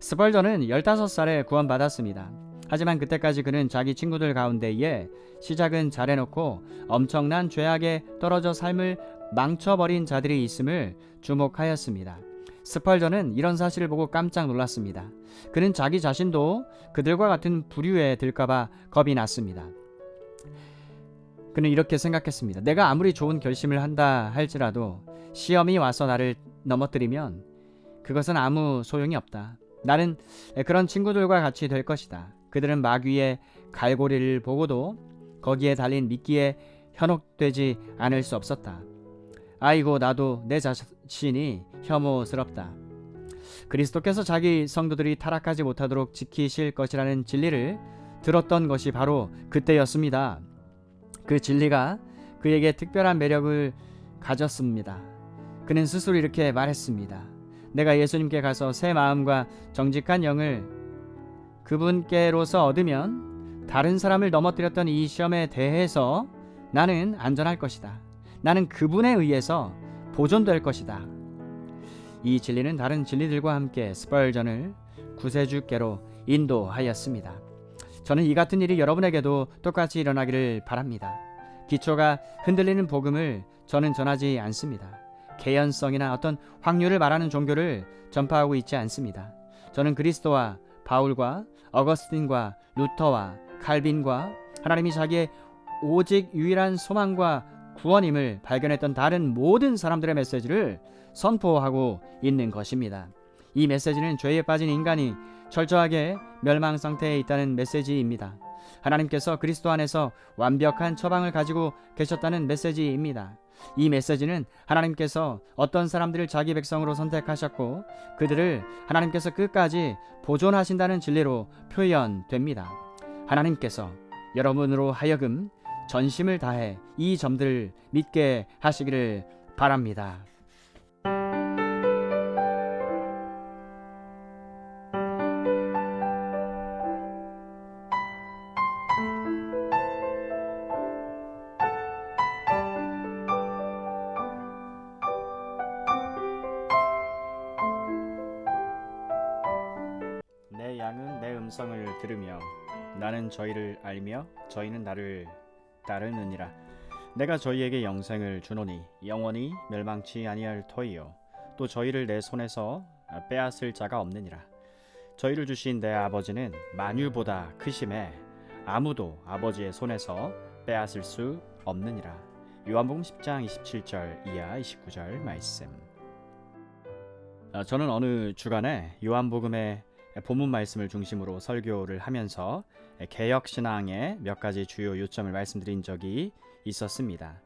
스펄전은 15살에 구원받았습니다. 하지만 그때까지 그는 자기 친구들 가운데에 시작은 잘해놓고 엄청난 죄악에 떨어져 삶을 망쳐버린 자들이 있음을 주목하였습니다. 스펄전은 이런 사실을 보고 깜짝 놀랐습니다. 그는 자기 자신도 그들과 같은 부류에 들까봐 겁이 났습니다. 그는 이렇게 생각했습니다. 내가 아무리 좋은 결심을 한다 할지라도 시험이 와서 나를 넘어뜨리면 그것은 아무 소용이 없다. 나는 그런 친구들과 같이 될 것이다. 그들은 막 위에 갈고리를 보고도 거기에 달린 미끼에 현혹되지 않을 수 없었다. 아이고, 나도 내 자신이 혐오스럽다. 그리스도께서 자기 성도들이 타락하지 못하도록 지키실 것이라는 진리를 들었던 것이 바로 그때였습니다. 그 진리가 그에게 특별한 매력을 가졌습니다. 그는 스스로 이렇게 말했습니다. 내가 예수님께 가서 새 마음과 정직한 영을 그분께로서 얻으면 다른 사람을 넘어뜨렸던 이 시험에 대해서 나는 안전할 것이다. 나는 그분에 의해서 보존될 것이다. 이 진리는 다른 진리들과 함께 스펄전을 구세주께로 인도하였습니다. 저는 이 같은 일이 여러분에게도 똑같이 일어나기를 바랍니다. 기초가 흔들리는 복음을 저는 전하지 않습니다. 개연성이나 어떤 확률을 말하는 종교를 전파하고 있지 않습니다. 저는 그리스도와 바울과 어거스틴과 루터와 칼빈과 하나님이 자기의 오직 유일한 소망과 구원임을 발견했던 다른 모든 사람들의 메시지를 선포하고 있는 것입니다. 이 메시지는 죄에 빠진 인간이 철저하게 멸망 상태에 있다는 메시지입니다. 하나님께서 그리스도 안에서 완벽한 처방을 가지고 계셨다는 메시지입니다. 이 메시지는 하나님께서 어떤 사람들을 자기 백성으로 선택하셨고 그들을 하나님께서 끝까지 보존하신다는 진리로 표현됩니다. 하나님께서 여러분으로 하여금 전심을 다해 이 점들을 믿게 하시기를 바랍니다. 내 양은 내 음성을 들으며 나는 저희를 알며 저희는 나를 따르느니라. 내가 저희에게 영생을 주노니 영원히 멸망치 아니할 터이요 또 저희를 내 손에서 빼앗을 자가 없느니라. 저희를 주신 내 아버지는 만유보다 크심에 아무도 아버지의 손에서 빼앗을 수 없느니라. 요한복음 10장 27절 이하 29절 말씀. 저는 어느 주간에 요한복음의 본문 말씀을 중심으로 설교를 하면서 개혁신앙의 몇 가지 주요 요점을 말씀드린 적이 있었습니다.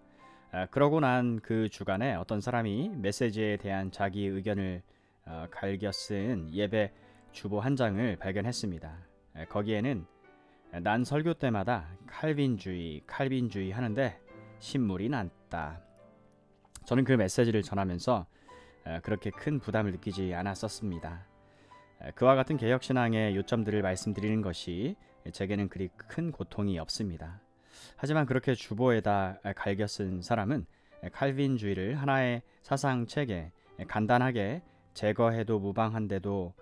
그러고 난 그 주간에 어떤 사람이 메시지에 대한 자기 의견을 갈겨 쓴 예배 주보 한 장을 발견했습니다. 거기에는 난 설교 때마다 칼빈주의 하는데 신물이 났다. 저는 그 메시지를 전하면서 그렇게 큰 부담을 느끼지 않았었습니다. 그와 같은 개혁신앙의 요점들을 말씀드리는 것이 제게는 그리 큰 고통이 없습니다. 하지만 그렇게 주보에다 갈겨 쓴 사람은 칼빈주의를 하나의 사상체계, 간단하게 제거해도 무방한데도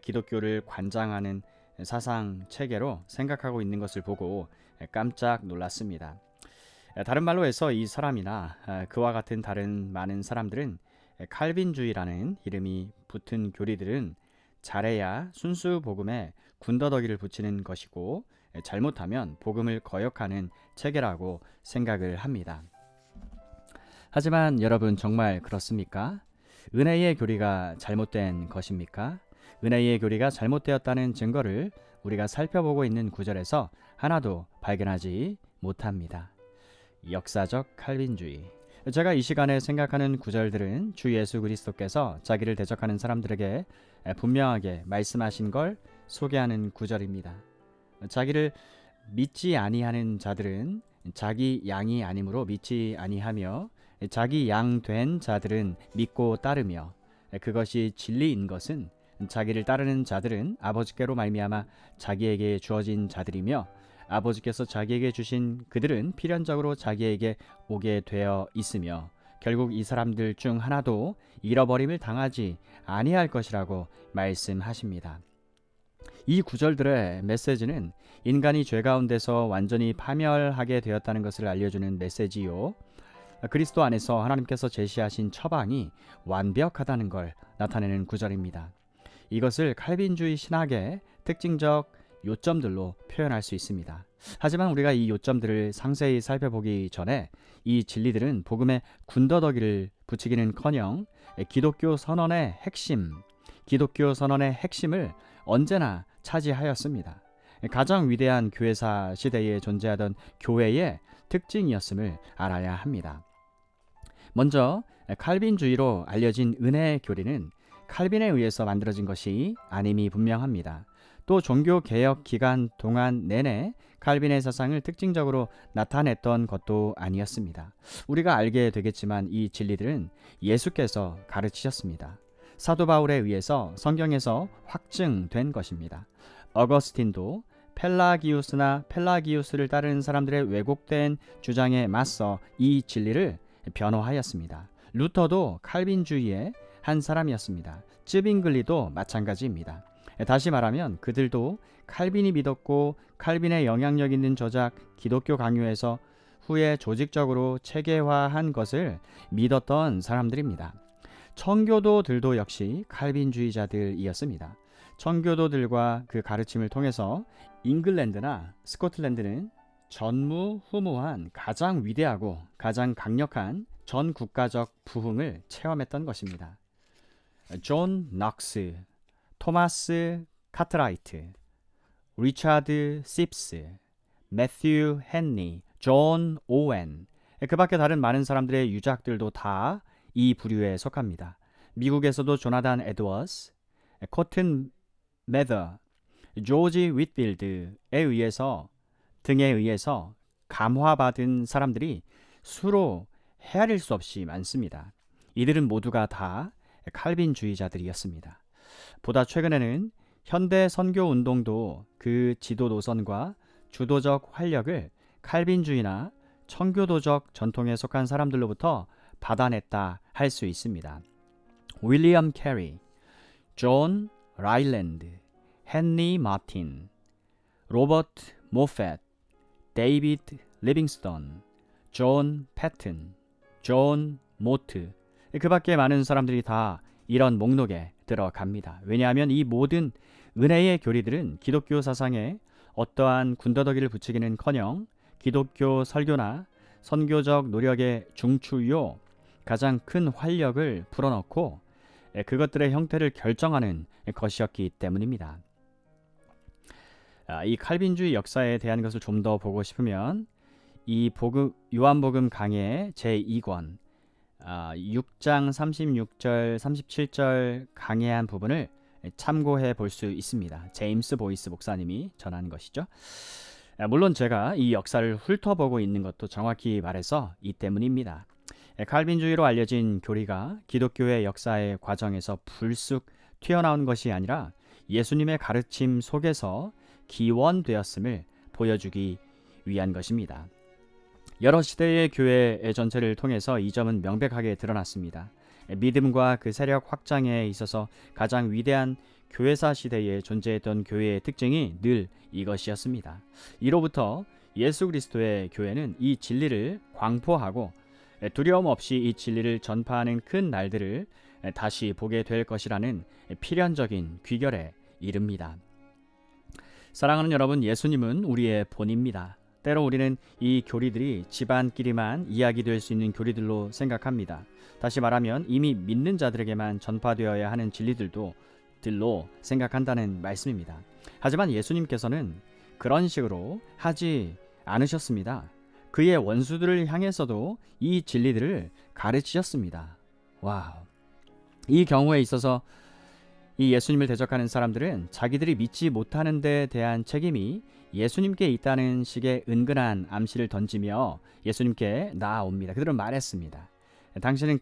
기독교를 관장하는 사상체계로 생각하고 있는 것을 보고 깜짝 놀랐습니다. 다른 말로 해서 이 사람이나 그와 같은 다른 많은 사람들은 칼빈주의라는 이름이 붙은 교리들은 잘해야 순수 복음에 군더더기를 붙이는 것이고 잘못하면 복음을 거역하는 체계라고 생각을 합니다. 하지만 여러분, 정말 그렇습니까? 은혜의 교리가 잘못된 것입니까? 은혜의 교리가 잘못되었다는 증거를 우리가 살펴보고 있는 구절에서 하나도 발견하지 못합니다. 역사적 칼빈주의. 제가 이 시간에 생각하는 구절들은 주 예수 그리스도께서 자기를 대적하는 사람들에게 분명하게 말씀하신 걸 소개하는 구절입니다. 자기를 믿지 아니하는 자들은 자기 양이 아니므로 믿지 아니하며 자기 양 된 자들은 믿고 따르며 그것이 진리인 것은 자기를 따르는 자들은 아버지께로 말미암아 자기에게 주어진 자들이며 아버지께서 자기에게 주신 그들은 필연적으로 자기에게 오게 되어 있으며 결국 이 사람들 중 하나도 잃어버림을 당하지 아니할 것이라고 말씀하십니다. 이 구절들의 메시지는 인간이 죄 가운데서 완전히 파멸하게 되었다는 것을 알려주는 메시지요. 그리스도 안에서 하나님께서 제시하신 처방이 완벽하다는 걸 나타내는 구절입니다. 이것을 칼빈주의 신학의 특징적 요점들로 표현할 수 있습니다. 하지만 우리가 이 요점들을 상세히 살펴보기 전에 이 진리들은 복음의 군더더기를 붙이기는커녕 기독교 선언의 핵심을 언제나 차지하였습니다. 가장 위대한 교회사 시대에 존재하던 교회의 특징이었음을 알아야 합니다. 먼저 칼빈주의로 알려진 은혜의 교리는 칼빈에 의해서 만들어진 것이 아님이 분명합니다. 또 종교개혁 기간 동안 내내 칼빈의 사상을 특징적으로 나타냈던 것도 아니었습니다. 우리가 알게 되겠지만 이 진리들은 예수께서 가르치셨습니다. 사도 바울에 의해서 성경에서 확증된 것입니다. 어거스틴도 펠라기우스를 따르는 사람들의 왜곡된 주장에 맞서 이 진리를 변호하였습니다. 루터도 칼빈주의의 한 사람이었습니다. 쯔빙글리도 마찬가지입니다. 다시 말하면 그들도 칼빈이 믿었고 칼빈의 영향력 있는 저작 기독교 강요에서 후에 조직적으로 체계화한 것을 믿었던 사람들입니다. 청교도들도 역시 칼빈주의자들이었습니다. 청교도들과 그 가르침을 통해서 잉글랜드나 스코틀랜드는 전무후무한 가장 위대하고 가장 강력한 전 국가적 부흥을 체험했던 것입니다. 존 넉스, 토마스 카트라이트, 리차드 씹스, 매튜 헨리, 존 오웬, 그 밖에 다른 많은 사람들의 유작들도 다 이 부류에 속합니다. 미국에서도 조나단 에드워스, 코튼 매더, 조지 윗필드에 의해서 등에 의해서 감화받은 사람들이 수로 헤아릴 수 없이 많습니다. 이들은 모두가 다 칼빈주의자들이었습니다. 보다 최근에는 현대 선교 운동도 그 지도 노선과 주도적 활력을 칼빈주의나 청교도적 전통에 속한 사람들로부터 받아냈다 할 수 있습니다. 윌리엄 캐리, 존 라일랜드, 헨리 마틴, 로버트 모팻, 데이비드 리빙스턴, 존 패튼, 존 모트, 그 밖에 많은 사람들이 다 이런 목록에 들어갑니다. 왜냐하면 이 모든 은혜의 교리들은 기독교 사상에 어떠한 군더더기를 붙이기는커녕 기독교 설교나 선교적 노력의 중추요 가장 큰 활력을 불어넣고 그것들의 형태를 결정하는 것이었기 때문입니다. 이 칼빈주의 역사에 대한 것을 좀 더 보고 싶으면 이 요한복음 강해 제2권 6장 36절 37절 강해한 부분을 참고해 볼 수 있습니다. 제임스 보이스 목사님이 전한 것이죠. 물론 제가 이 역사를 훑어보고 있는 것도 정확히 말해서 이 때문입니다. 칼빈주의로 알려진 교리가 기독교의 역사의 과정에서 불쑥 튀어나온 것이 아니라 예수님의 가르침 속에서 기원되었음을 보여주기 위한 것입니다. 여러 시대의 교회 전체를 통해서 이 점은 명백하게 드러났습니다. 믿음과 그 세력 확장에 있어서 가장 위대한 교회사 시대에 존재했던 교회의 특징이 늘 이것이었습니다. 이로부터 예수 그리스도의 교회는 이 진리를 광포하고 두려움 없이 이 진리를 전파하는 큰 날들을 다시 보게 될 것이라는 필연적인 귀결에 이릅니다. 사랑하는 여러분, 예수님은 우리의 본입니다. 때로 우리는 이 교리들이 집안끼리만 이야기될 수 있는 교리들로 생각합니다. 다시 말하면 이미 믿는 자들에게만 전파되어야 하는 진리들로 생각한다는 말씀입니다. 하지만 예수님께서는 그런 식으로 하지 않으셨습니다. 그의 원수들을 향해서도 이 진리들을 가르치셨습니다. 와우. 이 경우에 있어서 이 예수님을 대적하는 사람들은 자기들이 믿지 못하는 데에 대한 책임이 예수님께 있다는 식의 은근한 암시를 던지며 예수님께 나아옵니다. 그들은 말했습니다. 당신이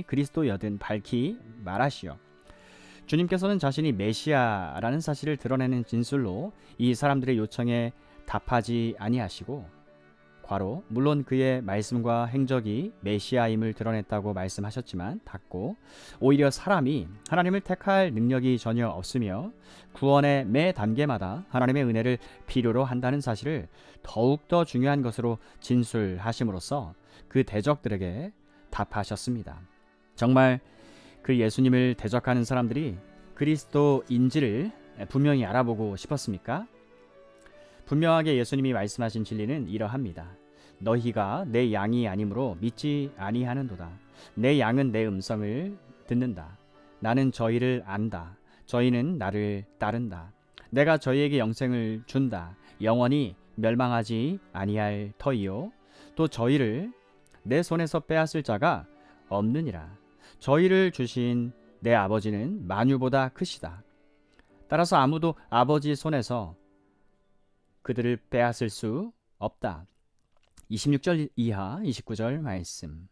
그리스도여든 밝히 말하시오. 주님께서는 자신이 메시아라는 사실을 드러내는 진술로 이 사람들의 요청에 답하지 아니하시고 괄호 물론 그의 말씀과 행적이 메시아임을 드러냈다고 말씀하셨지만 닫고 오히려 사람이 하나님을 택할 능력이 전혀 없으며 구원의 매 단계마다 하나님의 은혜를 필요로 한다는 사실을 더욱더 중요한 것으로 진술하심으로써 그 대적들에게 답하셨습니다. 정말 그 예수님을 대적하는 사람들이 그리스도인지를 분명히 알아보고 싶었습니까? 분명하게 예수님이 말씀하신 진리는 이러합니다. 너희가 내 양이 아니므로 믿지 아니하는도다. 내 양은 내 음성을 듣는다. 나는 저희를 안다. 저희는 나를 따른다. 내가 저희에게 영생을 준다. 영원히 멸망하지 아니할 터이요. 또 저희를 내 손에서 빼앗을 자가 없느니라. 저희를 주신 내 아버지는 만유보다 크시다. 따라서 아무도 아버지 손에서 그들을 빼앗을 수 없다. 26절 이하 29절 말씀.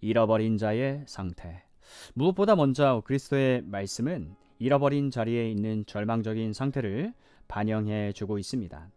잃어버린 자의 상태. 무엇보다 먼저 그리스도의 말씀은 잃어버린 자리에 있는 절망적인 상태를 반영해 주고 있습니다.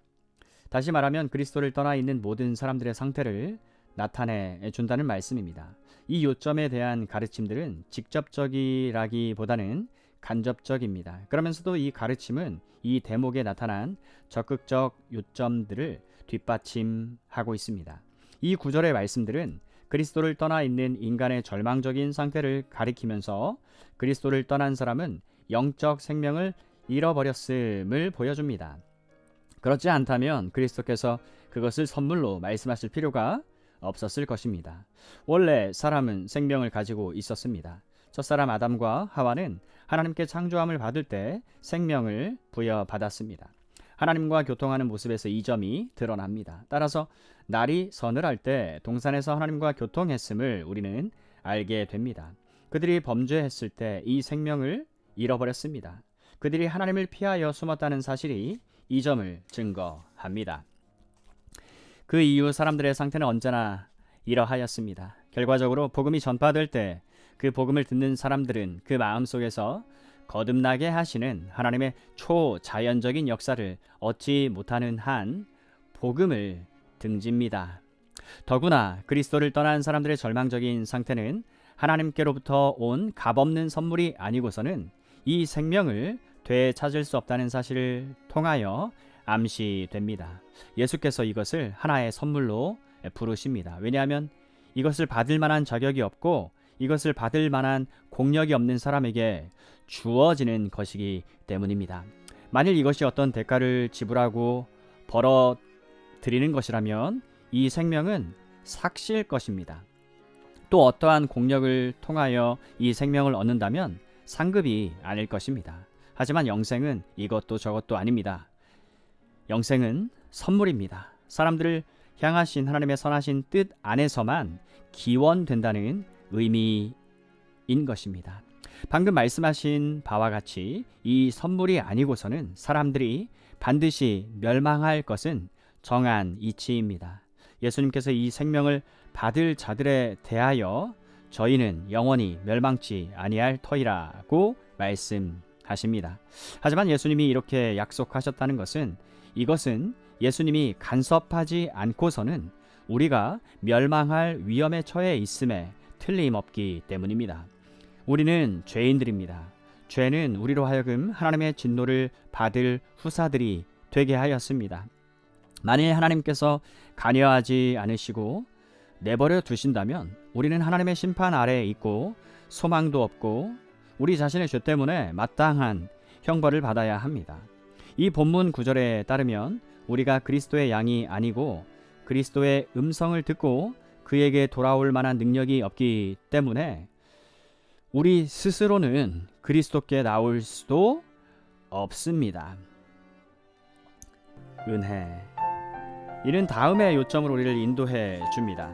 다시 말하면 그리스도를 떠나 있는 모든 사람들의 상태를 나타내 준다는 말씀입니다. 이 요점에 대한 가르침들은 직접적이라기보다는 간접적입니다. 그러면서도 이 가르침은 이 대목에 나타난 적극적 요점들을 뒷받침하고 있습니다. 이 구절의 말씀들은 그리스도를 떠나 있는 인간의 절망적인 상태를 가리키면서 그리스도를 떠난 사람은 영적 생명을 잃어버렸음을 보여줍니다. 그렇지 않다면 그리스도께서 그것을 선물로 말씀하실 필요가 없었을 것입니다. 원래 사람은 생명을 가지고 있었습니다. 첫사람 아담과 하와는 하나님께 창조함을 받을 때 생명을 부여받았습니다. 하나님과 교통하는 모습에서 이 점이 드러납니다. 따라서 날이 서늘할 때 동산에서 하나님과 교통했음을 우리는 알게 됩니다. 그들이 범죄했을 때 이 생명을 잃어버렸습니다. 그들이 하나님을 피하여 숨었다는 사실이 이 점을 증거합니다. 그 이후 사람들의 상태는 언제나 이러하였습니다. 결과적으로 복음이 전파될 때 그 복음을 듣는 사람들은 그 마음속에서 거듭나게 하시는 하나님의 초자연적인 역사를 얻지 못하는 한 복음을 등집니다. 더구나 그리스도를 떠난 사람들의 절망적인 상태는 하나님께로부터 온 값없는 선물이 아니고서는 이 생명을 되찾을 수 없다는 사실을 통하여 암시됩니다. 예수께서 이것을 하나의 선물로 부르십니다. 왜냐하면 이것을 받을 만한 자격이 없고 이것을 받을 만한 공력이 없는 사람에게 주어지는 것이기 때문입니다. 만일 이것이 어떤 대가를 지불하고 벌어들이는 것이라면 이 생명은 삭실 것입니다. 또 어떠한 공력을 통하여 이 생명을 얻는다면 상급이 아닐 것입니다. 하지만 영생은 이것도 저것도 아닙니다. 영생은 선물입니다. 사람들을 향하신 하나님의 선하신 뜻 안에서만 기원된다는 의미인 것입니다. 방금 말씀하신 바와 같이 이 선물이 아니고서는 사람들이 반드시 멸망할 것은 정한 이치입니다. 예수님께서 이 생명을 받을 자들에 대하여 저희는 영원히 멸망치 아니할 터이라고 말씀하십니다. 하지만 예수님이 이렇게 약속하셨다는 것은 이것은 예수님이 간섭하지 않고서는 우리가 멸망할 위험에 처해 있음에 틀림없기 때문입니다. 우리는 죄인들입니다. 죄는 우리로 하여금 하나님의 진노를 받을 후사들이 되게 하였습니다. 만일 하나님께서 관여하지 않으시고 내버려 두신다면 우리는 하나님의 심판 아래에 있고 소망도 없고 우리 자신의 죄 때문에 마땅한 형벌을 받아야 합니다. 이 본문 구절에 따르면 우리가 그리스도의 양이 아니고 그리스도의 음성을 듣고 그에게 돌아올 만한 능력이 없기 때문에 우리 스스로는 그리스도께 나올 수도 없습니다. 은혜. 이는 다음의 요점으로 우리를 인도해 줍니다.